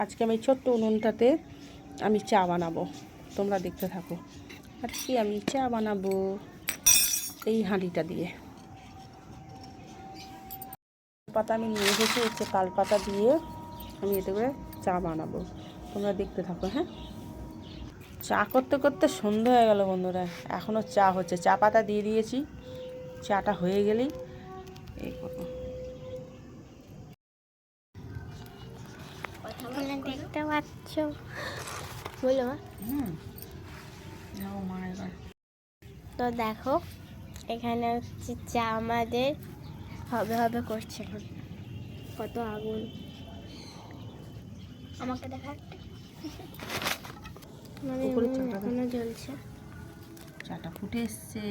আজকে আমি ছোট্ট উনুনটাতে আমি চা বানাবো, তোমরা দেখতে থাকো। আজকে আমি চা বানাবো এই হাঁড়িটা দিয়ে। পাতা আমি নিয়ে এসেছি, হচ্ছে তাল পাতা দিয়ে আমি এতে করে চা বানাবো, তোমরা দেখতে থাকো। হ্যাঁ, চা করতে করতে সন্ধ্যা হয়ে গেল বন্ধুরা, এখনও চা হচ্ছে। চা পাতা দিয়ে দিয়েছি, চাটা হয়ে গেলেই এই করবো। দেখতে পাচ্ছ, বলো। মা এবার তো দেখো, এখানে হচ্ছে চা আমাদের হবে হবে করছে। কত আগুন, আমাকে দেখা মানে এখনো জ্বলছে। চাটা ফুটে এসছে।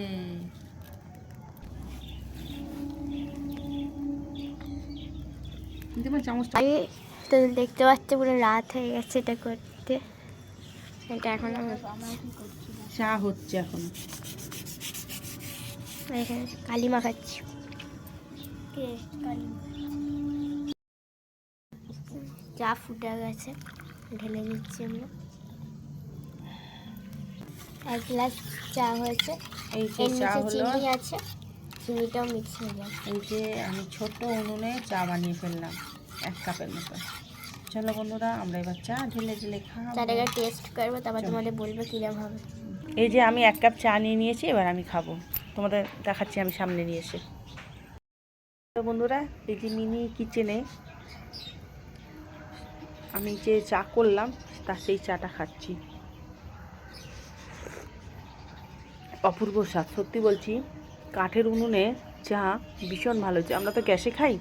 তো দেখতে পাচ্ছ পুরো রাত হয়ে গেছে এটা করতে। এটা এখন চা হচ্ছে, এখন এখানে কালিমা খাচ্ছি। চা ফুটে গেছে, ঢেলে নিচ্ছি আমরা। এক গ্লাস চা হয়েছে, এই যে চা হলো, চিনি আছে, চিনিটাও মিক্স হয়ে যায়। এই যে আমি ছোট্ট উনুনে চা বানিয়ে ফেললাম 1 কাপের মতো। চলো বন্ধুরা, আমরা এবার চা ঢেলে ঢেলে খাবো। চাটাকে টেস্ট করবো, তারপর তোমাদের বলবো কিরকম হবে। এই যে আমি 1 কাপ চা নিয়ে নিয়েছি, এবার আমি খাবো, তোমাদের দেখাচ্ছি আমি সামনে নিয়ে এসে। তো বন্ধুরা, এই যে মিনি কিচেনে আমি যে চা করলাম তা সেই চাটা খাচ্ছি। অপূর্ব স্বাদ, সত্যি বলছি। কাঠের উনুনে চা ভীষণ ভালো হচ্ছে। আমরা তো গ্যাসে খাই,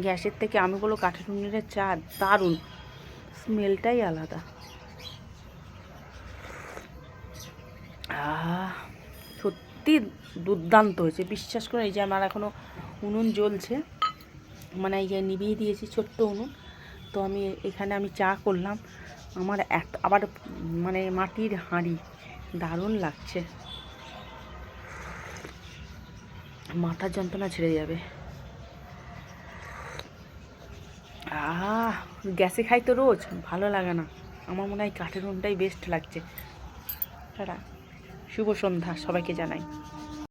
গ্যাসের থেকে আমি বলো কাঠের উনুনের চা দারুণ, স্মেলটাই আলাদা। সত্যি দুর্দান্ত হয়েছে, বিশ্বাস করে। এই যে আমার এখনও উনুন জ্বলছে, মানে এই যে নিভিয়ে দিয়েছি ছোট্ট উনুন। তো আমি এখানে আমি চা করলাম, আমার আবার মানে মাটির হাঁড়ি, দারুণ লাগছে। মাথার যন্ত্রণা ছেড়ে যাবে। গ্যাসে খাই তো রোজ, ভালো লাগে না। আমার মনে হয় কাঠের উনুনটাই বেস্ট লাগছে। শুভ সন্ধ্যা সবাইকে জানাই।